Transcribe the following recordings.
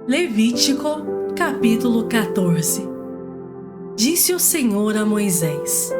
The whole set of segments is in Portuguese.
Levítico, capítulo 14. Disse o Senhor a Moisés: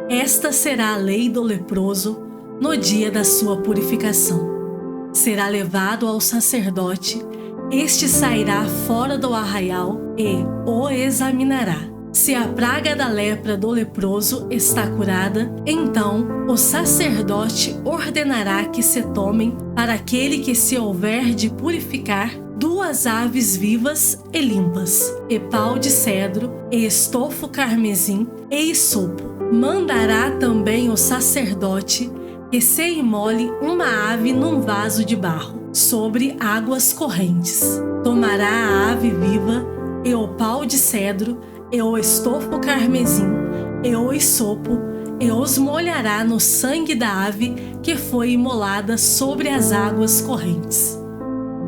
Esta será a lei do leproso no dia da sua purificação. Será levado ao sacerdote, este sairá fora do arraial e o examinará. Se a praga da lepra do leproso está curada, então o sacerdote ordenará que se tomem, para aquele que se houver de purificar, 2 aves vivas e limpas, e pau de cedro, e estofo carmesim, e hisopo. Mandará também o sacerdote que se imole uma ave num vaso de barro, sobre águas correntes. Tomará a ave viva, e o pau de cedro, e o estofo carmesim, e o hisopo, e os molhará no sangue da ave que foi imolada sobre as águas correntes.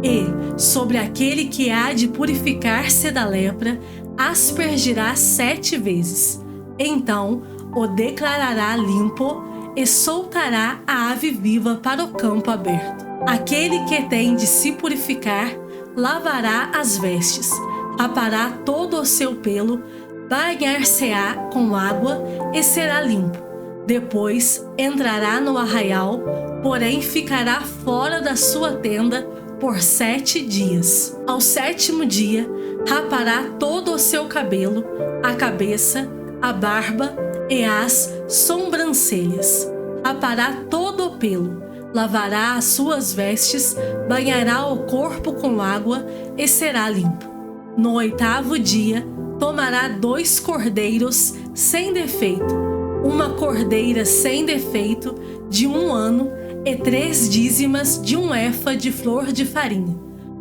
E, sobre aquele que há de purificar-se da lepra, aspergirá 7 vezes. Então o declarará limpo e soltará a ave viva para o campo aberto. Aquele que tem de se purificar, lavará as vestes, rapará todo o seu pelo, banhar-se-á com água e será limpo. Depois entrará no arraial, porém ficará fora da sua tenda por 7 dias. Ao 7º dia, rapará todo o seu cabelo, a cabeça, a barba e as sobrancelhas. Rapará todo o pelo, lavará as suas vestes, banhará o corpo com água e será limpo. No 8º dia, tomará 2 cordeiros sem defeito, uma cordeira sem defeito de 1 ano e 3 dízimas de 1 efa de flor de farinha,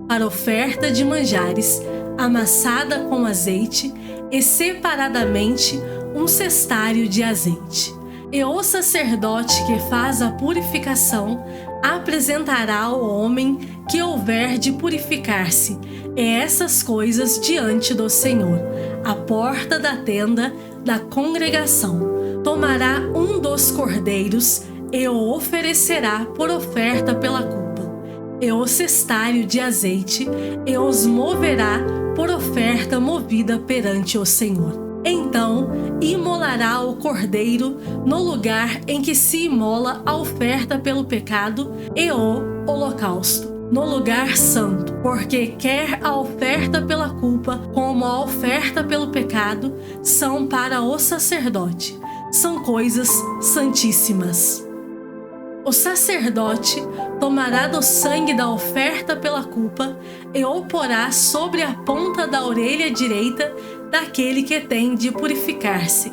para oferta de manjares, amassada com azeite, e separadamente 1 cestário de azeite. E o sacerdote que faz a purificação apresentará ao homem que houver de purificar-se essas coisas diante do Senhor, à porta da tenda da congregação. Tomará 1 dos cordeiros e o oferecerá por oferta pela culpa, e o cestário de azeite, e os moverá por oferta movida perante o Senhor. Então imolará o cordeiro no lugar em que se imola a oferta pelo pecado e o holocausto, no lugar santo, porque quer a oferta pela culpa como a oferta pelo pecado são para o sacerdote, são coisas santíssimas. O sacerdote tomará do sangue da oferta pela culpa e o porá sobre a ponta da orelha direita daquele que tem de purificar-se,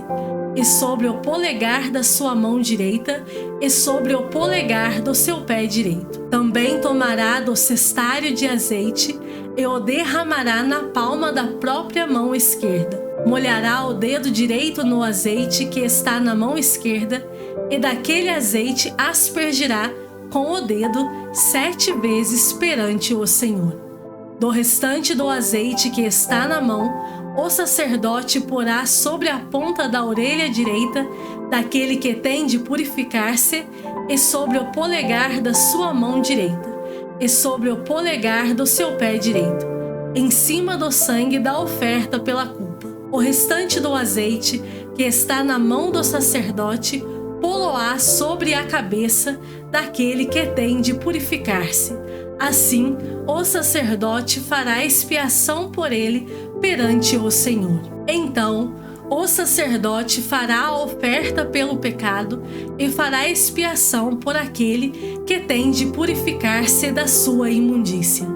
e sobre o polegar da sua mão direita, e sobre o polegar do seu pé direito. Também tomará do cestário de azeite e o derramará na palma da própria mão esquerda. Molhará o dedo direito no azeite que está na mão esquerda, e daquele azeite aspergirá com o dedo 7 vezes perante o Senhor. Do restante do azeite que está na mão, o sacerdote porá sobre a ponta da orelha direita daquele que tem de purificar-se, e sobre o polegar da sua mão direita, e sobre o polegar do seu pé direito, em cima do sangue da oferta pela culpa. O restante do azeite que está na mão do sacerdote pô-lo-á sobre a cabeça daquele que tem de purificar-se. Assim, o sacerdote fará expiação por ele perante o Senhor. Então, o sacerdote fará a oferta pelo pecado e fará expiação por aquele que tem de purificar-se da sua imundícia.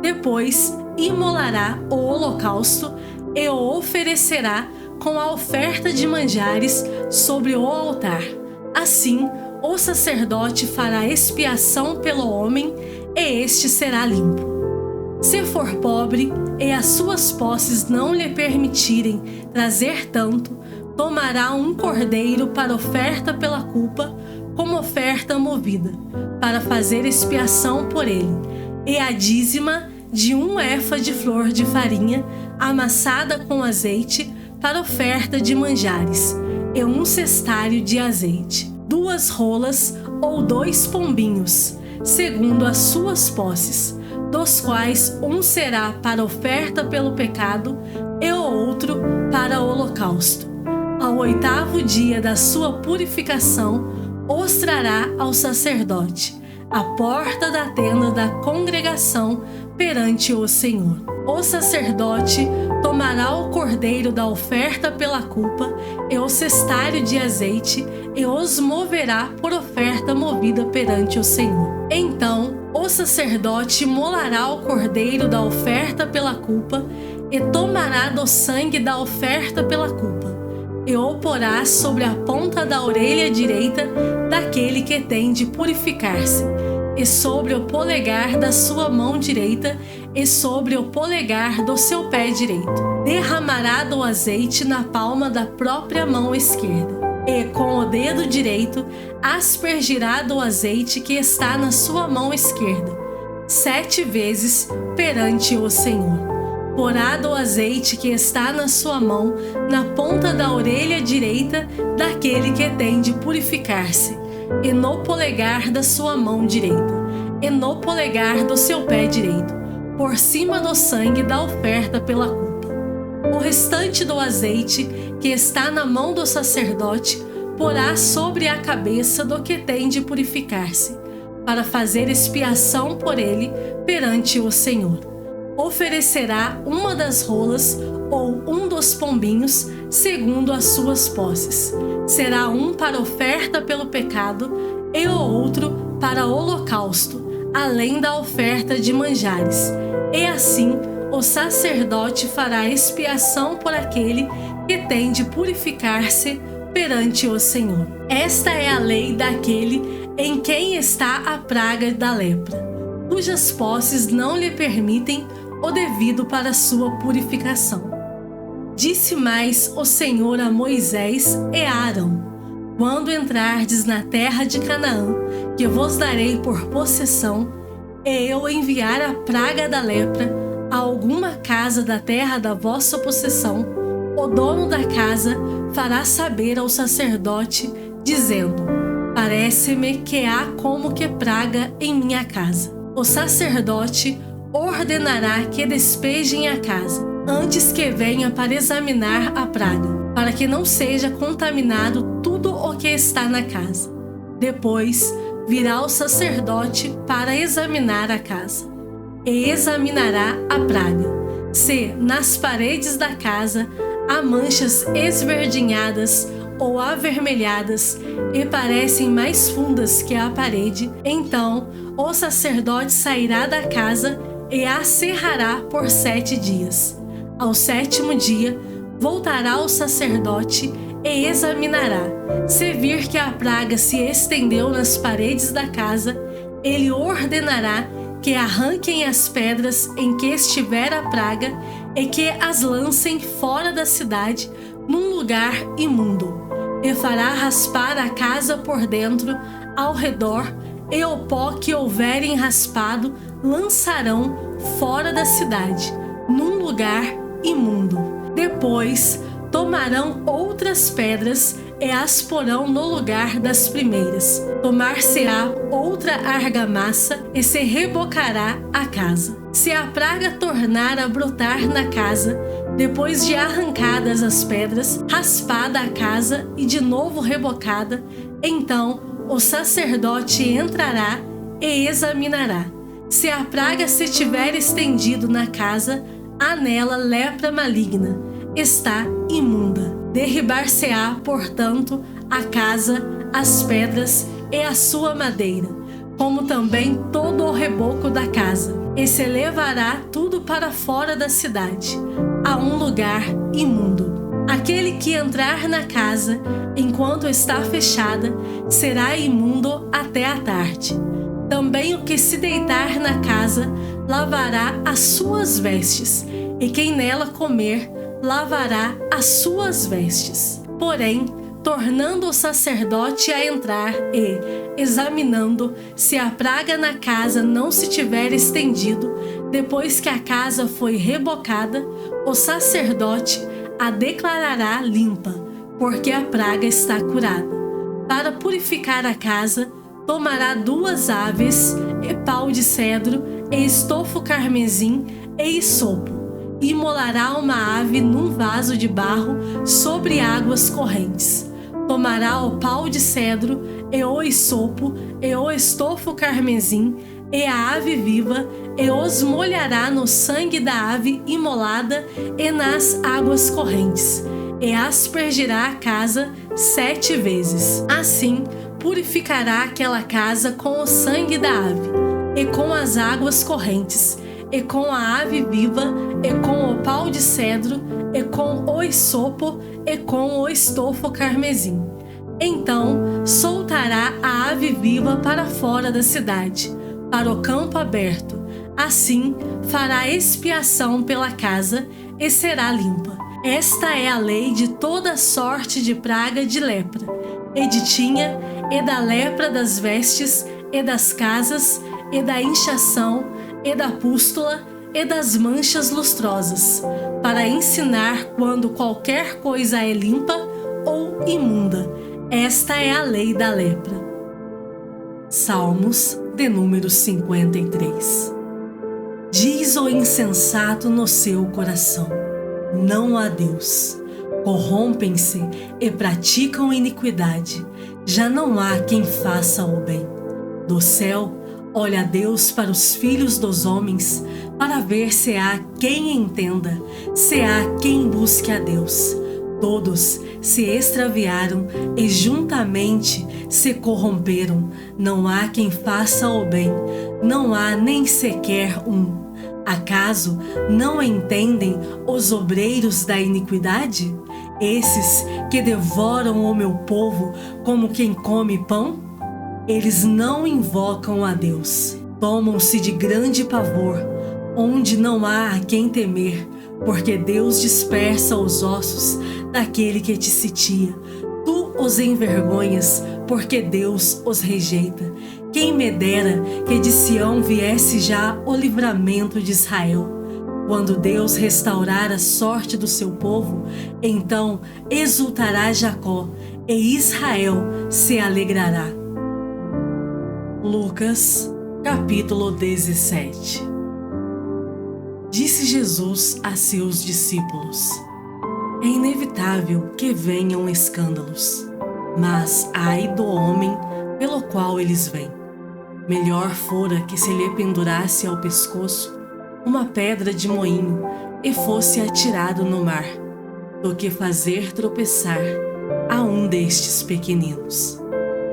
Depois, imolará o holocausto e o oferecerá com a oferta de manjares sobre o altar. Assim, o sacerdote fará expiação pelo homem e este será limpo. Se for pobre e as suas posses não lhe permitirem trazer tanto, tomará 1 cordeiro para oferta pela culpa, como oferta movida, para fazer expiação por ele, e a dízima de 1 efa de flor de farinha, amassada com azeite, para oferta de manjares, e 1 cestário de azeite, 2 rolas ou 2 pombinhos, segundo as suas posses, dos quais um será para oferta pelo pecado e o outro para holocausto. Ao 8º dia da sua purificação, os trará ao sacerdote, à porta da tenda da congregação perante o Senhor. O sacerdote tomará o cordeiro da oferta pela culpa e o cestário de azeite e os moverá por oferta movida perante o Senhor. Então, o sacerdote molará o cordeiro da oferta pela culpa e tomará do sangue da oferta pela culpa e o porá sobre a ponta da orelha direita daquele que tem de purificar-se, e sobre o polegar da sua mão direita e sobre o polegar do seu pé direito. Derramará do azeite na palma da própria mão esquerda, e com o dedo direito aspergirá do azeite que está na sua mão esquerda 7 vezes perante o Senhor. Porá do azeite que está na sua mão na ponta da orelha direita daquele que tem de purificar-se, e no polegar da sua mão direita, e no polegar do seu pé direito, por cima do sangue da oferta pela culpa. O restante do azeite que está na mão do sacerdote porá sobre a cabeça do que tem de purificar-se, para fazer expiação por ele perante o Senhor. Oferecerá uma das rolas ou um dos pombinhos, segundo as suas posses. Será um para oferta pelo pecado e o outro para holocausto, além da oferta de manjares. E assim o sacerdote fará expiação por aquele que tem de purificar-se perante o Senhor. Esta é a lei daquele em quem está a praga da lepra, cujas posses não lhe permitem o devido para sua purificação. Disse mais o Senhor a Moisés e a Arão: quando entrardes na terra de Canaã, que vos darei por possessão, e eu enviar a praga da lepra a alguma casa da terra da vossa possessão, o dono da casa fará saber ao sacerdote, dizendo: parece-me que há como que praga em minha casa. O sacerdote ordenará que despejem a casa, antes que venha para examinar a praga, para que não seja contaminado tudo o que está na casa. Depois virá o sacerdote para examinar a casa, e examinará a praga. Se nas paredes da casa há manchas esverdinhadas ou avermelhadas e parecem mais fundas que a parede, então o sacerdote sairá da casa e a cerrará por 7 dias. Ao 7º dia, voltará o sacerdote e examinará. Se vir que a praga se estendeu nas paredes da casa, ele ordenará que arranquem as pedras em que estiver a praga e que as lancem fora da cidade, num lugar imundo. E fará raspar a casa por dentro, ao redor, e o pó que houverem raspado lançarão fora da cidade, num lugar imundo. Depois tomarão outras pedras e as porão no lugar das primeiras. Tomar-se-á outra argamassa e se rebocará a casa. Se a praga tornar a brotar na casa, depois de arrancadas as pedras, raspada a casa e de novo rebocada, então o sacerdote entrará e examinará. Se a praga se tiver estendido na casa, há nela lepra maligna, está imunda. Derribar-se-á, portanto, a casa, as pedras e a sua madeira, como também todo o reboco da casa, e se levará tudo para fora da cidade, a um lugar imundo. Aquele que entrar na casa, enquanto está fechada, será imundo até a tarde. Também o que se deitar na casa, lavará as suas vestes, e quem nela comer, lavará as suas vestes. Porém, tornando o sacerdote a entrar e, examinando, se a praga na casa não se tiver estendido, depois que a casa foi rebocada, o sacerdote a declarará limpa, porque a praga está curada. Para purificar a casa, tomará 2 aves e pau de cedro, e estofo carmesim, e isopo. E imolará uma ave num vaso de barro sobre águas correntes. Tomará o pau de cedro, e o isopo, e o estofo carmesim, e a ave viva, e os molhará no sangue da ave imolada e nas águas correntes, e aspergirá a casa 7 vezes. Assim, purificará aquela casa com o sangue da ave, e com as águas correntes, e com a ave viva, e com o pau de cedro, e com o isopo, e com o estofo carmesim. Então soltará a ave viva para fora da cidade, para o campo aberto. Assim fará expiação pela casa e será limpa. Esta é a lei de toda sorte de praga de lepra, e de tinha, e da lepra das vestes, e das casas, e da inchação, e da pústula, e das manchas lustrosas, para ensinar quando qualquer coisa é limpa ou imunda. Esta é a lei da lepra. Salmos de número 53. Diz o insensato no seu coração: não há Deus. Corrompem-se e praticam iniquidade. Já não há quem faça o bem. Do céu olha Deus para os filhos dos homens, para ver se há quem entenda, se há quem busque a Deus. Todos se extraviaram e juntamente se corromperam. Não há quem faça o bem, não há nem sequer um. Acaso não entendem os obreiros da iniquidade? Esses que devoram o meu povo como quem come pão? Eles não invocam a Deus. Tomam-se de grande pavor, onde não há a quem temer, porque Deus dispersa os ossos daquele que te sitia. Tu os envergonhas, porque Deus os rejeita. Quem me dera que de Sião viesse já o livramento de Israel. Quando Deus restaurar a sorte do seu povo, então exultará Jacó, e Israel se alegrará. Lucas, capítulo 17. Disse Jesus a seus discípulos: é inevitável que venham escândalos, mas ai do homem pelo qual eles vêm. Melhor fora que se lhe pendurasse ao pescoço uma pedra de moinho e fosse atirado no mar, do que fazer tropeçar a um destes pequeninos.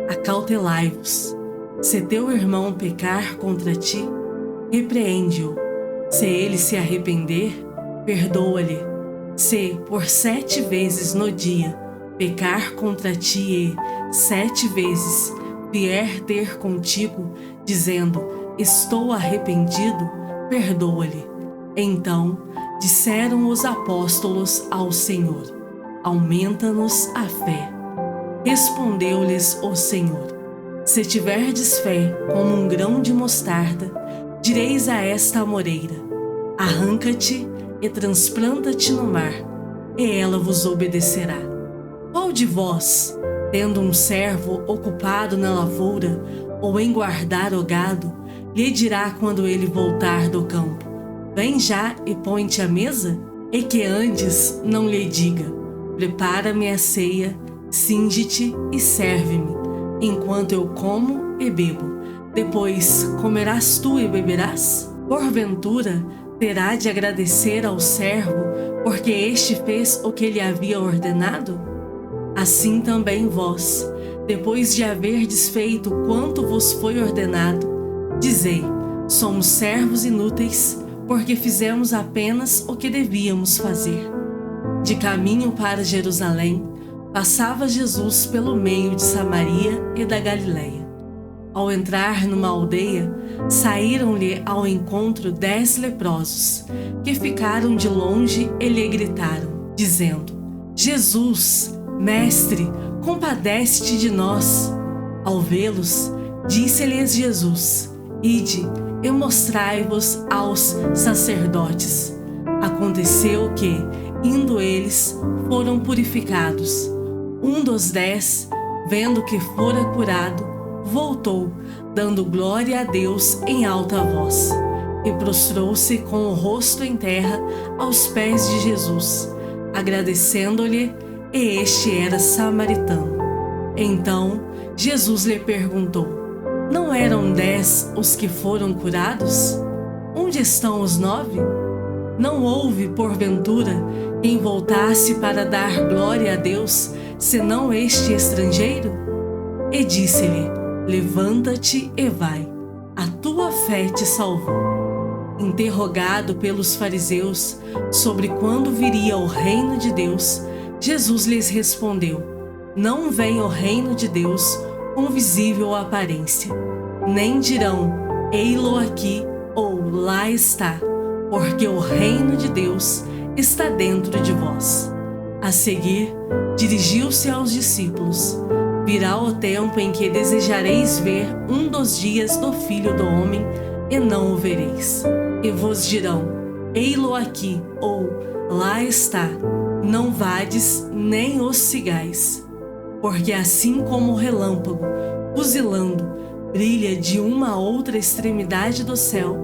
Acautelai-vos. Se teu irmão pecar contra ti, repreende-o. Se ele se arrepender, perdoa-lhe. Se por 7 vezes no dia pecar contra ti e 7 vezes vier ter contigo, dizendo: estou arrependido, perdoa-lhe. Então disseram os apóstolos ao Senhor: aumenta-nos a fé. Respondeu-lhes o Senhor: se tiverdes fé como um grão de mostarda, direis a esta amoreira: arranca-te e transplanta-te no mar, e ela vos obedecerá. Qual de vós, tendo um servo ocupado na lavoura ou em guardar o gado, lhe dirá quando ele voltar do campo: vem já e põe-te à mesa? E que antes não lhe diga: prepara-me a ceia, cinge-te e serve-me, enquanto eu como e bebo. Depois comerás tu e beberás? Porventura terá de agradecer ao servo, porque este fez o que lhe havia ordenado? Assim também vós, depois de haverdes feito quanto vos foi ordenado, dizei: somos servos inúteis, porque fizemos apenas o que devíamos fazer. De caminho para Jerusalém, passava Jesus pelo meio de Samaria e da Galileia. Ao entrar numa aldeia, saíram-lhe ao encontro 10 leprosos, que ficaram de longe e lhe gritaram, dizendo: Jesus, Mestre, compadece-te de nós. Ao vê-los, disse-lhes Jesus: ide e mostrai-vos aos sacerdotes. Aconteceu que, indo eles, foram purificados. Um dos 10, vendo que fora curado, voltou, dando glória a Deus em alta voz, e prostrou-se com o rosto em terra aos pés de Jesus, agradecendo-lhe, e este era samaritano. Então Jesus lhe perguntou: não eram 10 os que foram curados? Onde estão os 9? Não houve, porventura, quem voltasse para dar glória a Deus, senão este estrangeiro? E disse-lhe: levanta-te e vai, a tua fé te salvou. Interrogado pelos fariseus sobre quando viria o reino de Deus, Jesus lhes respondeu: não vem o reino de Deus com visível aparência, nem dirão: ei-lo aqui ou lá está, porque o reino de Deus está dentro de vós. A seguir, dirigiu-se aos discípulos: virá o tempo em que desejareis ver um dos dias do Filho do Homem, e não o vereis. E vos dirão: ei-lo aqui, ou lá está. Não vades nem os sigais. Porque assim como o relâmpago, fuzilando, brilha de uma a outra extremidade do céu,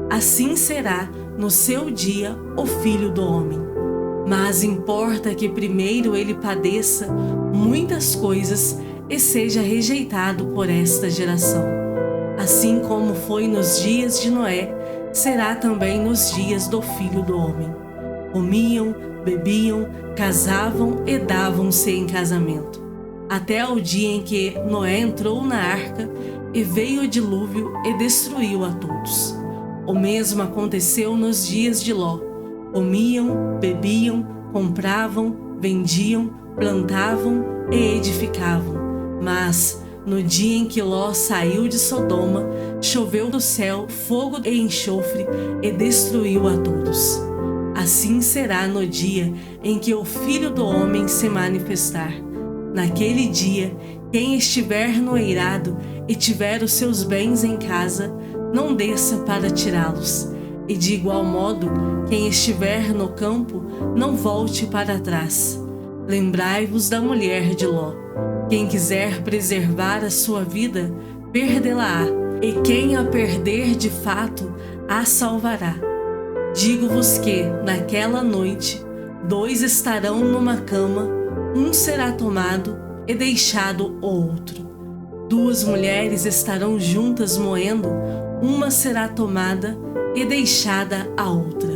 assim será no seu dia o Filho do Homem. Mas importa que primeiro ele padeça muitas coisas e seja rejeitado por esta geração. Assim como foi nos dias de Noé, será também nos dias do Filho do Homem. Comiam, bebiam, casavam e davam-se em casamento, até o dia em que Noé entrou na arca e veio o dilúvio e destruiu a todos. O mesmo aconteceu nos dias de Ló. Comiam, bebiam, compravam, vendiam, plantavam e edificavam. Mas, no dia em que Ló saiu de Sodoma, choveu do céu fogo e enxofre e destruiu a todos. Assim será no dia em que o Filho do Homem se manifestar. Naquele dia, quem estiver no eirado e tiver os seus bens em casa, não desça para tirá-los. E de igual modo, quem estiver no campo, não volte para trás. Lembrai-vos da mulher de Ló. Quem quiser preservar a sua vida, perdê-la-á, e quem a perder de fato, a salvará. Digo-vos que, naquela noite, 2 estarão numa cama, um será tomado e deixado o outro. 2 mulheres estarão juntas moendo, uma será tomada e deixada a outra.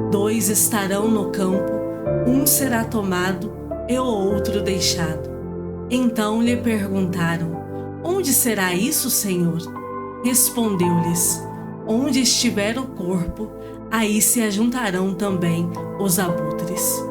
2 estarão no campo, um será tomado e o outro deixado. Então lhe perguntaram: onde será isso, Senhor? Respondeu-lhes: onde estiver o corpo, aí se ajuntarão também os abutres.